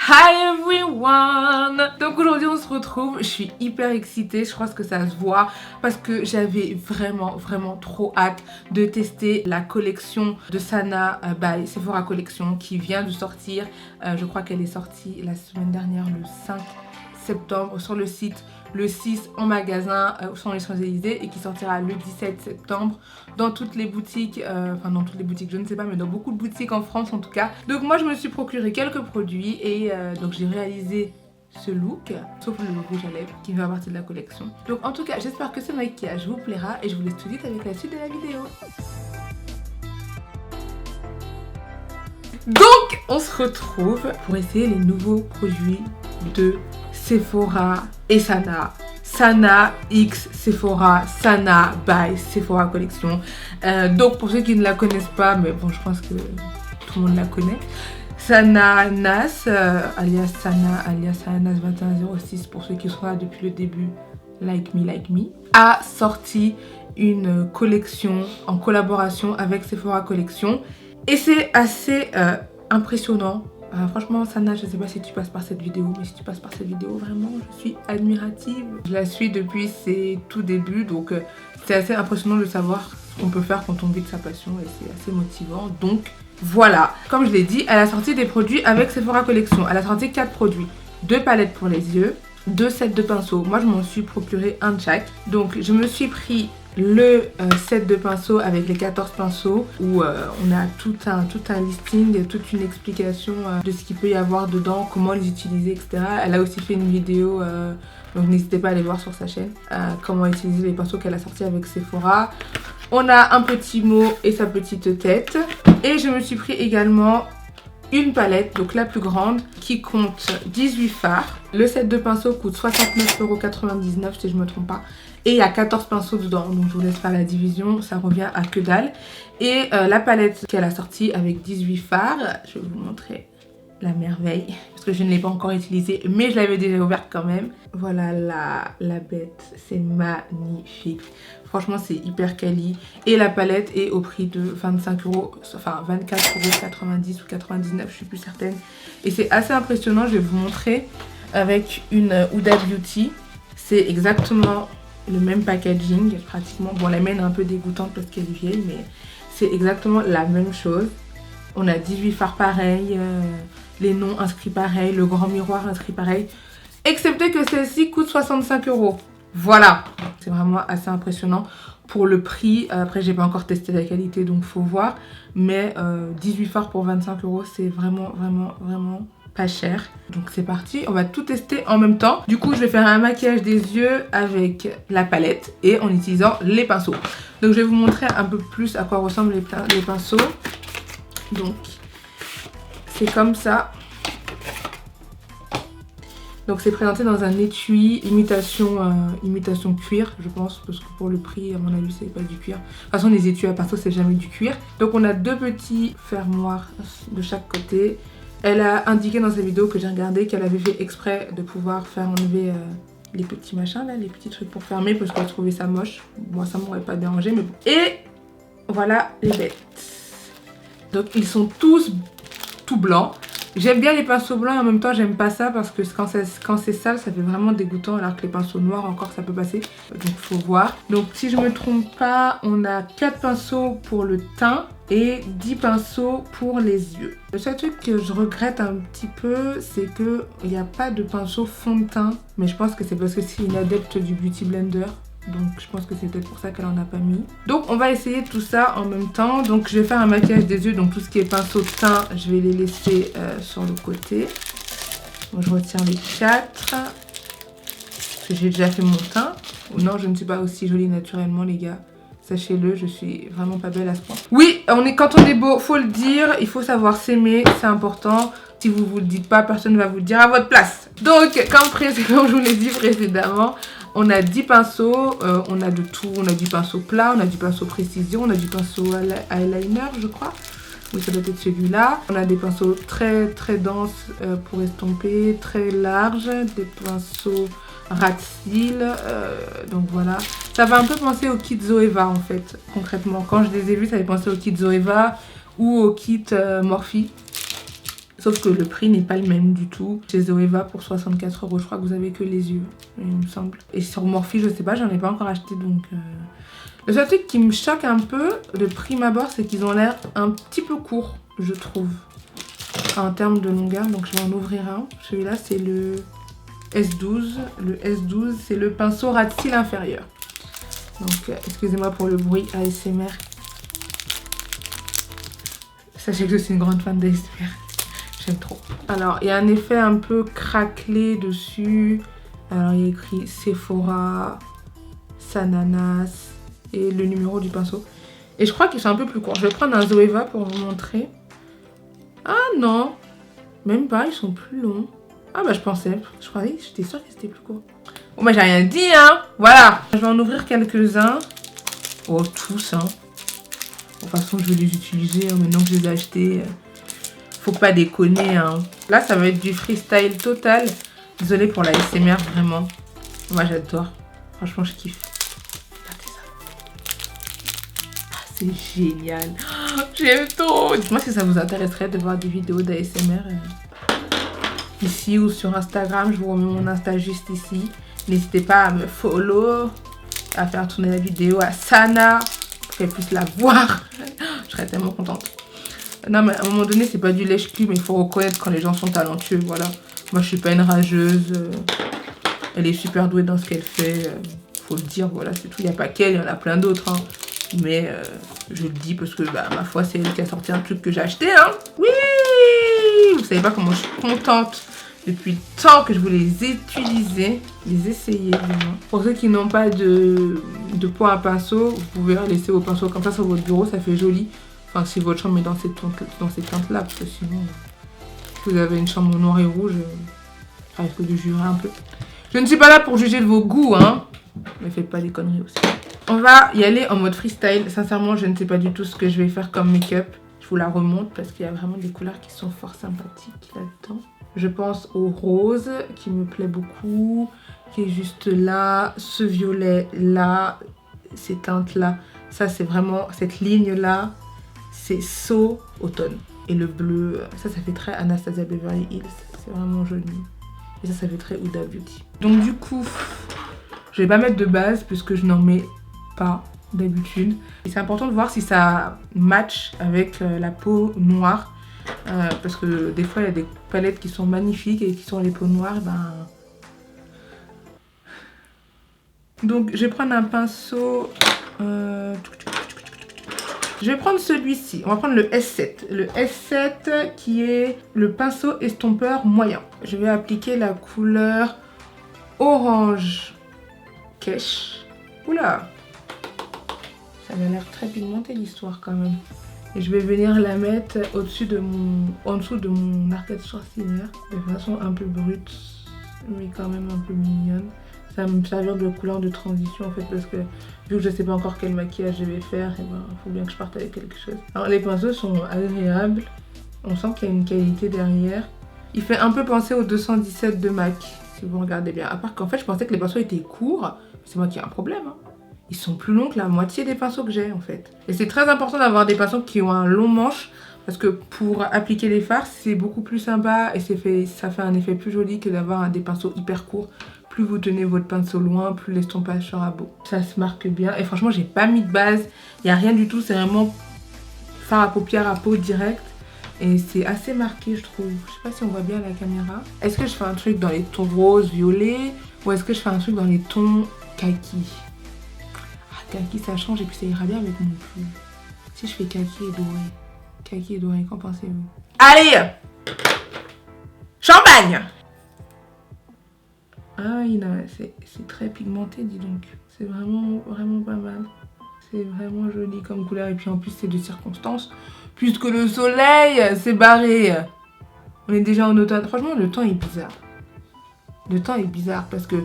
Hi everyone! Donc aujourd'hui on se retrouve, je suis hyper excitée, je crois que ça se voit parce que j'avais vraiment trop hâte de tester la collection de Sana by Sephora Collection qui vient de sortir. Je crois qu'elle est sortie la semaine dernière le 5 septembre sur le site, le 6 en magasin sur les Champs-Élysées et qui sortira le 17 septembre dans toutes les boutiques, enfin dans toutes les boutiques je ne sais pas, mais dans beaucoup de boutiques en France en tout cas. Donc moi je me suis procuré quelques produits et donc j'ai réalisé ce look, sauf le rouge à lèvres qui fait partie de la collection. Donc en tout cas j'espère que ce maquillage vous plaira et je vous laisse tout de suite avec la suite de la vidéo. Donc on se retrouve pour essayer les nouveaux produits de Sephora et Sana. Sana X Sephora, Sana by Sephora Collection. Donc pour ceux qui ne la connaissent pas, mais bon je pense que tout le monde la connaît. Sana Nas, alias Sana, alias Nas 2106 pour ceux qui sont là depuis le début, like me, a sorti une collection en collaboration avec Sephora Collection. Et c'est assez impressionnant. Franchement, Sana, je sais pas si tu passes par cette vidéo, mais si tu passes par cette vidéo, vraiment, je suis admirative. Je la suis depuis ses tout débuts, donc c'est assez impressionnant de savoir ce qu'on peut faire quand on vit de sa passion et c'est assez motivant. Donc voilà, comme je l'ai dit, elle a sorti des produits avec Sephora Collection. Elle a sorti 4 produits, 2 palettes pour les yeux, 2 sets de pinceaux. Moi, je m'en suis procuré un de chaque. Donc, je me suis pris le set de pinceaux avec les 14 pinceaux où on a tout un listing, toute une explication de ce qu'il peut y avoir dedans, comment les utiliser, etc. Elle a aussi fait une vidéo, donc n'hésitez pas à aller voir sur sa chaîne, comment utiliser les pinceaux qu'elle a sortis avec Sephora. On a un petit mot et sa petite tête. Et je me suis pris également une palette, donc la plus grande, qui compte 18 fards. Le set de pinceaux coûte 69,99 € si je ne me trompe pas. Et il y a 14 pinceaux dedans, donc je vous laisse faire la division, ça revient à que dalle. Et la palette qu'elle a sortie avec 18 fards, je vais vous montrer la merveille, parce que je ne l'ai pas encore utilisée, mais je l'avais déjà ouverte quand même. Voilà la bête, c'est magnifique. Franchement, c'est hyper quali. Et la palette est au prix de 25 €, enfin 24,90 € ou 99, je suis plus certaine. Et c'est assez impressionnant, je vais vous montrer avec une Huda Beauty. C'est exactement le même packaging, pratiquement. Bon, la mienne est un peu dégoûtante parce qu'elle est vieille, mais c'est exactement la même chose. On a 18 fards pareils, les noms inscrits pareils, le grand miroir inscrit pareil. Excepté que celle-ci coûte 65 €. Voilà, c'est vraiment assez impressionnant pour le prix. Après, j'ai pas encore testé la qualité, donc faut voir. Mais 18 fards pour 25 €, c'est vraiment pas cher. Donc c'est parti, on va tout tester en même temps. Du coup, je vais faire un maquillage des yeux avec la palette et en utilisant les pinceaux. Donc je vais vous montrer un peu plus à quoi ressemblent les pinceaux. Donc c'est comme ça. Donc c'est présenté dans un étui imitation cuir, je pense, parce que pour le prix, à mon avis, c'est pas du cuir. De toute façon, les étuis à pinceau, c'est jamais du cuir. Donc on a 2 petits fermoirs de chaque côté. Elle a indiqué dans sa vidéo que j'ai regardé qu'elle avait fait exprès de pouvoir faire enlever les petits machins là, les petits trucs pour fermer parce qu'elle trouvait ça moche. Moi, ça m'aurait pas dérangé, mais bon. Et voilà les bêtes. Donc ils sont tous tout blancs. J'aime bien les pinceaux blancs et en même temps j'aime pas ça parce que quand c'est sale ça fait vraiment dégoûtant, alors que les pinceaux noirs encore ça peut passer, donc faut voir. Donc si je me trompe pas, on a 4 pinceaux pour le teint et 10 pinceaux pour les yeux. Le seul truc que je regrette un petit peu, c'est que il n'y a pas de pinceau fond de teint, mais je pense que c'est parce que c'est une adepte du Beauty Blender. Donc je pense que c'est peut-être pour ça qu'elle en a pas mis. Donc on va essayer tout ça en même temps. Donc je vais faire un maquillage des yeux. Donc tout ce qui est pinceau de teint, je vais les laisser sur le côté. Donc, je retire les 4. Parce que j'ai déjà fait mon teint. Non, je ne suis pas aussi jolie naturellement les gars. Sachez-le, je suis vraiment pas belle à ce point. Oui, quand on est beau, faut le dire. Il faut savoir s'aimer, c'est important. Si vous vous le dites pas, personne ne va vous le dire à votre place. Donc comme je vous l'ai dit précédemment, on a 10 pinceaux, on a de tout, on a du pinceau plat, on a du pinceau précision, on a du pinceau eyeliner je crois. Oui, ça doit être celui-là. On a des pinceaux très denses pour estomper, très larges, des pinceaux ras de cils, donc voilà. Ça va un peu penser au kit Zoeva en fait, concrètement. Quand je les ai vus, ça fait penser au kit Zoeva ou au kit Morphe. Sauf que le prix n'est pas le même du tout. Chez Zoeva pour 64 €, je crois que vous avez que les yeux, il me semble. Et sur Morphe, je sais pas, j'en ai pas encore acheté donc... Le seul truc qui me choque un peu de prime abord, c'est qu'ils ont l'air un petit peu courts, je trouve. En termes de longueur, donc je vais en ouvrir un. Celui-là, c'est le S12. Le S12, c'est le pinceau ras de cils inférieur. Donc, excusez-moi pour le bruit ASMR. Sachez que je suis une grande fan d'ASMR. J'aime trop. Alors, il y a un effet un peu craquelé dessus. Alors, il y a écrit Sephora, Sananas et le numéro du pinceau. Et je crois qu'ils sont un peu plus courts. Je vais prendre un Zoeva pour vous montrer. Ah non, même pas, ils sont plus longs. Ah bah je pensais, je croyais, j'étais sûre que c'était plus court. Bon bah j'ai rien dit hein, voilà. Je vais en ouvrir quelques-uns. Oh tous hein. De toute façon je vais les utiliser hein, maintenant que je les ai achetés. Faut pas déconner hein. Là ça va être du freestyle total. Désolée pour la ASMR vraiment. Moi j'adore, franchement je kiffe. C'est génial. Oh, j'aime trop. Dites-moi si ça vous intéresserait de voir des vidéos d'ASMR ici ou sur Instagram. Je vous remets mon Insta juste ici. N'hésitez pas à me follow, à faire tourner la vidéo à Sana pour qu'elle puisse la voir. Je serais tellement contente. Non mais à un moment donné c'est pas du lèche-cul mais il faut reconnaître quand les gens sont talentueux. Voilà. Moi je suis pas une rageuse. Elle est super douée dans ce qu'elle fait. Faut le dire, voilà c'est tout. Il n'y a pas qu'elle, il y en a plein d'autres. Hein. Mais je le dis parce que bah, ma foi c'est elle qui a sorti un truc que j'ai acheté hein. Oui. Vous savez pas comment je suis contente depuis le temps que je voulais les utiliser, les essayer vraiment. Pour ceux qui n'ont pas de pot à pinceau, vous pouvez laisser vos pinceaux comme ça sur votre bureau, ça fait joli. Enfin si votre chambre est dans ces teintes là, parce que sinon si vous avez une chambre noire et rouge, ça risque de jurer un peu. Je ne suis pas là pour juger de vos goûts hein, mais faites pas des conneries aussi. On va y aller en mode freestyle. Sincèrement, je ne sais pas du tout ce que je vais faire comme make-up. Je vous la remonte parce qu'il y a vraiment des couleurs qui sont fort sympathiques là-dedans. Je pense au rose qui me plaît beaucoup, qui est juste là. Ce violet là, ces teintes là. Ça, c'est vraiment cette ligne là. C'est So Automne. Et le bleu, ça fait très Anastasia Beverly Hills. C'est vraiment joli. Et ça fait très Huda Beauty. Donc du coup, je vais pas mettre de base puisque je n'en mets pas d'habitude. Et c'est important de voir si ça match avec la peau noire. Parce que des fois il y a des palettes qui sont magnifiques et qui sont les peaux noires. Donc je vais prendre un pinceau. Je vais prendre celui-ci. On va prendre le S7. Le S7 qui est le pinceau estompeur moyen. Je vais appliquer la couleur orange cash. Oula! Ça a l'air très pigmenté l'histoire quand même. Et je vais venir la mettre au-dessus de en dessous de mon arcade sourcilière. De façon un peu brute, mais quand même un peu mignonne. Ça va me servir de couleur de transition en fait parce que vu que je ne sais pas encore quel maquillage je vais faire, et il faut bien que je parte avec quelque chose. Alors les pinceaux sont agréables. On sent qu'il y a une qualité derrière. Il fait un peu penser au 217 de MAC, si vous regardez bien. À part qu'en fait je pensais que les pinceaux étaient courts. C'est moi qui ai un problème hein. Ils sont plus longs que la moitié des pinceaux que j'ai en fait. Et c'est très important d'avoir des pinceaux qui ont un long manche parce que pour appliquer les fards, c'est beaucoup plus sympa et ça fait un effet plus joli que d'avoir des pinceaux hyper courts. Plus vous tenez votre pinceau loin, plus l'estompage sera beau. Ça se marque bien et franchement, j'ai pas mis de base. Il n'y a rien du tout, c'est vraiment fard à paupières à peau direct. Et c'est assez marqué, je trouve. Je sais pas si on voit bien à la caméra. Est-ce que je fais un truc dans les tons rose, violet ou est-ce que je fais un truc dans les tons kaki? Kaki ça change et puis ça ira bien avec mon pull. Si je fais kaki et doré. Kaki et doré, qu'en pensez-vous? Allez! Champagne! Ah oui, non, c'est très pigmenté, dis donc. C'est vraiment, vraiment pas mal. C'est vraiment joli comme couleur. Et puis en plus, c'est de circonstances. Puisque le soleil s'est barré. On est déjà en automne. Franchement, le temps est bizarre. Le temps est bizarre parce que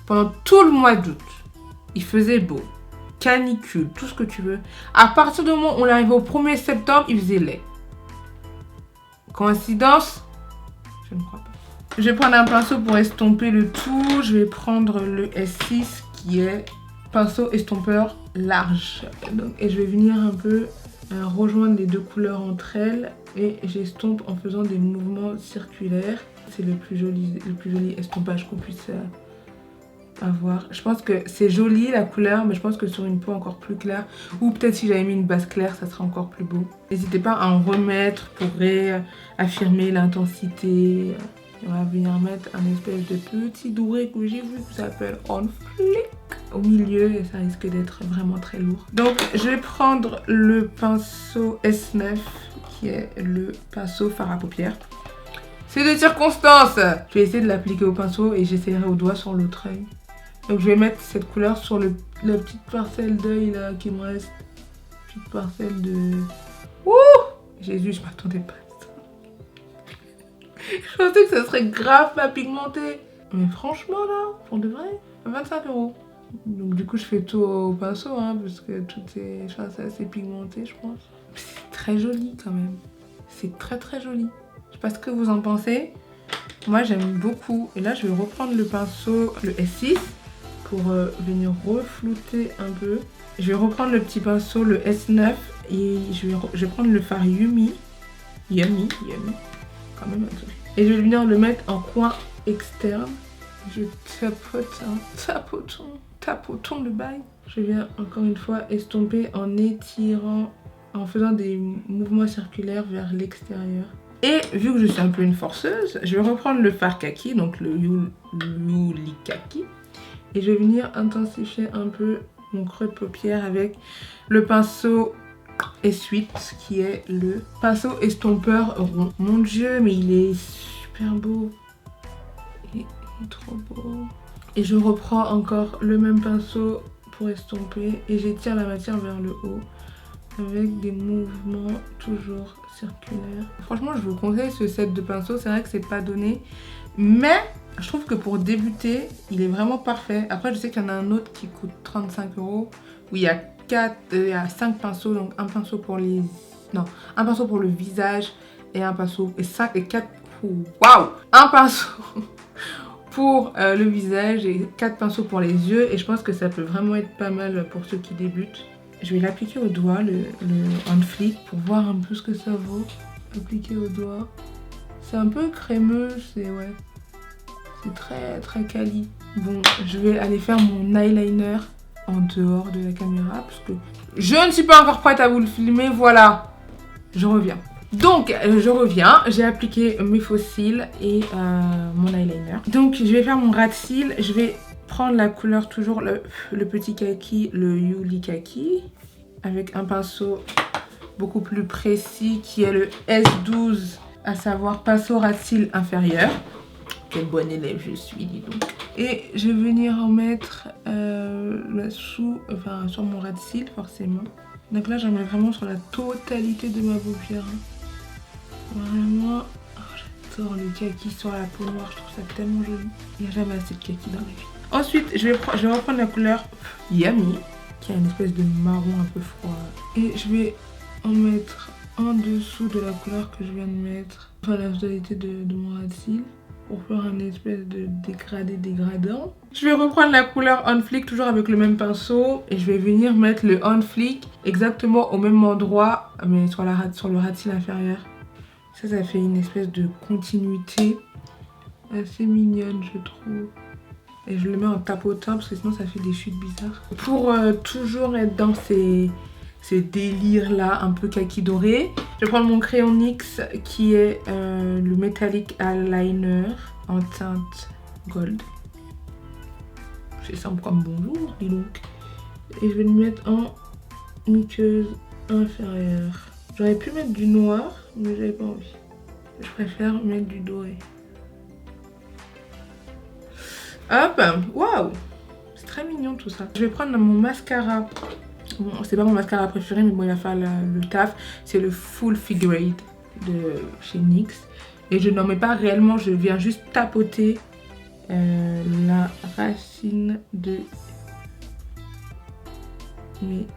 pendant tout le mois d'août, il faisait beau. Canicule, tout ce que tu veux. À partir du moment où on est arrivé au 1er septembre, il faisait laid. Coïncidence? Je ne crois pas. Je vais prendre un pinceau pour estomper le tout. Je vais prendre le S6 qui est pinceau estompeur large. Donc, et je vais venir un peu rejoindre les deux couleurs entre elles et j'estompe en faisant des mouvements circulaires. C'est le plus joli estompage qu'on puisse avoir. Je pense que c'est joli la couleur, mais je pense que sur une peau encore plus claire, ou peut-être si j'avais mis une base claire, ça serait encore plus beau. N'hésitez pas à en remettre pour réaffirmer l'intensité. On va venir mettre un espèce de petit doré que j'ai vu qui s'appelle On Flick au milieu et ça risque d'être vraiment très lourd. Donc je vais prendre le pinceau S9 qui est le pinceau fard à paupières. C'est des circonstances. Je vais essayer de l'appliquer au pinceau et j'essaierai au doigt sur l'autre œil. Donc je vais mettre cette couleur sur la petite parcelle d'œil là qui me reste. Petite parcelle de... Ouh Jésus, je m'attendais pas à ça. Je pensais que ça serait grave pas pigmenté. Mais franchement là, pour de vrai, 25 €. Donc du coup je fais tout au pinceau hein, parce que toutes ces choses assez pigmentées je pense. C'est très joli quand même. C'est très très joli. Je sais pas ce que vous en pensez. Moi j'aime beaucoup. Et là je vais reprendre le pinceau, le S6 pour venir reflouter un peu. Je vais reprendre le petit pinceau, le S9 et je vais prendre le fard Yummy. Yummy. Quand même un peu. Et je vais venir le mettre en coin externe. Je tapote, tapotons le bail. Je viens encore une fois estomper en étirant, en faisant des mouvements circulaires vers l'extérieur. Et vu que je suis un peu une forceuse, je vais reprendre le fard kaki, donc le Yuli Kaki. Et je vais venir intensifier un peu mon creux de paupière avec le pinceau S8 qui est le pinceau estompeur rond. Mon dieu, mais il est super beau. Il est trop beau. Et je reprends encore le même pinceau pour estomper et j'étire la matière vers le haut avec des mouvements toujours circulaires. Franchement, je vous conseille ce set de pinceaux. C'est vrai que c'est pas donné, mais je trouve que pour débuter, il est vraiment parfait. Après, je sais qu'il y en a un autre qui coûte 35 € où il y a 5 pinceaux, donc un pinceau pour les... Non, un pinceau pour le visage et un pinceau... Et 4... Waouh! Un pinceau pour le visage et 4 pinceaux pour les yeux. Et je pense que ça peut vraiment être pas mal pour ceux qui débutent. Je vais l'appliquer au doigt, le On Flick, pour voir un peu ce que ça vaut. Appliquer au doigt. C'est un peu crémeux, c'est très très quali. Bon, je vais aller faire mon eyeliner en dehors de la caméra parce que je ne suis pas encore prête à vous le filmer. Voilà, je reviens. Donc, je reviens. J'ai appliqué mes faux cils et mon eyeliner. Donc, je vais faire mon ras de cils. Je vais prendre la couleur toujours le petit kaki, le Yuli Kaki, avec un pinceau beaucoup plus précis qui est le S12, à savoir pinceau ras de cils inférieur. Quel bon élève je suis, dis donc. Et je vais venir en mettre sur mon ras de cils, forcément. Donc là, j'en mets vraiment sur la totalité de ma paupière. Vraiment, oh, j'adore le kaki sur la peau noire, je trouve ça tellement joli. Il n'y a jamais assez de kaki dans la vie. Ensuite, je vais reprendre la couleur Yummy, qui a une espèce de marron un peu froid. Et je vais en mettre en dessous de la couleur que je viens de mettre, enfin la totalité de mon ras de cils, pour faire un espèce de dégradant. Je vais reprendre la couleur On Flick, toujours avec le même pinceau, et je vais venir mettre le On Flick exactement au même endroit, mais sur le ras de cils inférieur. Ça fait une espèce de continuité assez mignonne, je trouve. Et je le mets en tapotant parce que sinon ça fait des chutes bizarres. Pour toujours être dans ces délires là un peu kaki doré, je vais prendre mon crayon NYX qui est le Metallic Eyeliner en teinte gold. C'est simple comme bonjour, dis donc. Et je vais le mettre en muqueuse inférieure. J'aurais pu mettre du noir, mais j'avais pas envie. Je préfère mettre du doré. Hop, waouh, c'est très mignon tout ça. Je vais prendre mon mascara. Bon, c'est pas mon mascara préféré, mais bon, il va faire le taf. C'est le Full Figure de chez NYX. Et je n'en mets pas réellement, je viens juste tapoter la racine de mes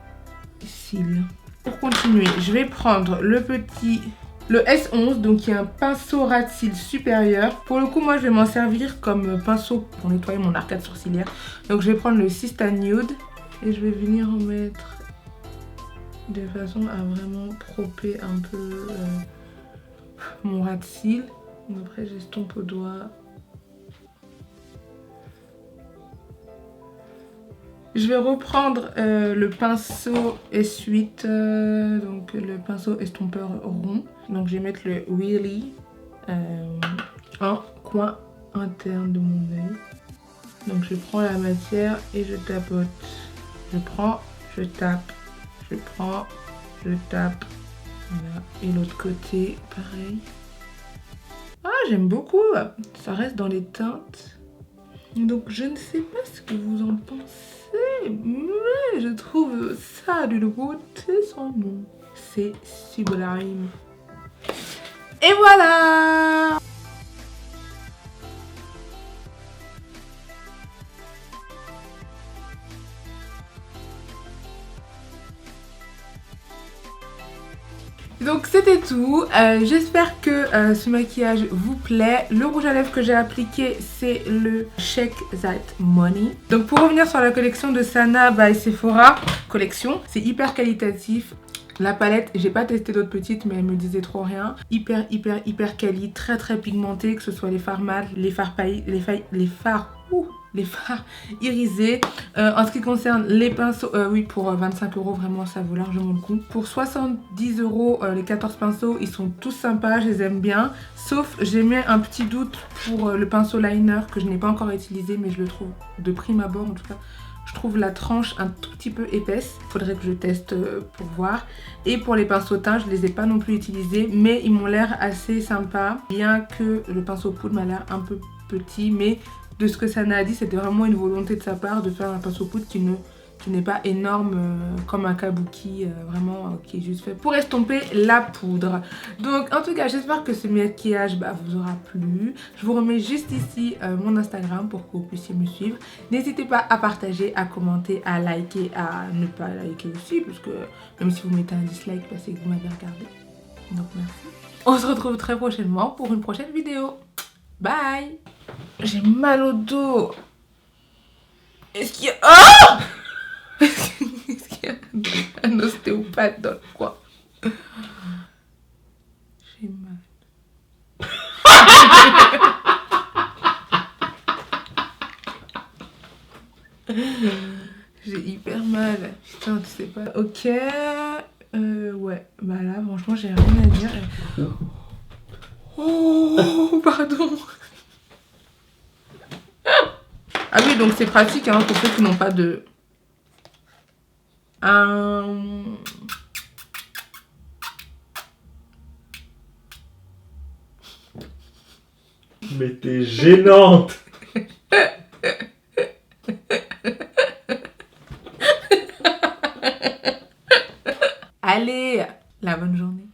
cils. Pour continuer, je vais prendre le S11, donc qui est un pinceau ras de cils supérieur. Pour le coup, moi, je vais m'en servir comme pinceau pour nettoyer mon arcade sourcilière. Donc, je vais prendre le Sista Nude et je vais venir en mettre de façon à vraiment propper un peu mon ras de cils. Après, j'estompe au doigt. Je vais reprendre le pinceau essuie-tout, donc le pinceau estompeur rond. Donc je vais mettre le Wheelie en coin interne de mon œil. Donc je prends la matière et je tapote. Je prends, je tape, je prends, je tape. Voilà. Et l'autre côté, pareil. Ah, j'aime beaucoup. Ça reste dans les teintes. Donc je ne sais pas ce que vous en pensez, mais je trouve ça d'une beauté sans nom. C'est sublime. Et voilà! Donc c'était tout, j'espère que ce maquillage vous plaît. Le rouge à lèvres que j'ai appliqué, c'est le Shake That Money. Donc pour revenir sur la collection de Sana by Sephora, collection, c'est hyper qualitatif. La palette, j'ai pas testé d'autres petites mais elle me disait trop rien. Hyper quali, très pigmentée, que ce soit les fards mat, les fards irisés. En ce qui concerne les pinceaux, oui, pour 25 € vraiment ça vaut largement le coup. Pour 70 €, les 14 pinceaux, ils sont tous sympas, je les aime bien. Sauf j'ai mis un petit doute pour le pinceau liner que je n'ai pas encore utilisé, mais je le trouve de prime abord en tout cas. Je trouve la tranche un tout petit peu épaisse. Faudrait que je teste pour voir. Et pour les pinceaux teints, je les ai pas non plus utilisés, mais ils m'ont l'air assez sympas. Bien que le pinceau poudre m'a l'air un peu petit, mais de ce que Sana a dit, c'était vraiment une volonté de sa part de faire un pinceau poudre qui n'est pas énorme comme un kabuki, vraiment qui est juste fait pour estomper la poudre. Donc en tout cas, j'espère que ce maquillage vous aura plu. Je vous remets juste ici mon Instagram pour que vous puissiez me suivre. N'hésitez pas à partager, à commenter, à liker, à ne pas liker aussi, parce que même si vous mettez un dislike, c'est que vous m'avez regardé. Donc merci. On se retrouve très prochainement pour une prochaine vidéo. Bye! J'ai mal au dos. Est-ce qu'il y a... Oh! Est-ce qu'il y a un ostéopathe dans le coin? J'ai mal. J'ai hyper mal. Putain, tu sais pas. Ok. Ouais. Bah là, franchement, j'ai rien à dire. Oh, pardon. Ah oui, donc c'est pratique hein, pour ceux qui n'ont pas de... Mais t'es gênante. Allez, la bonne journée.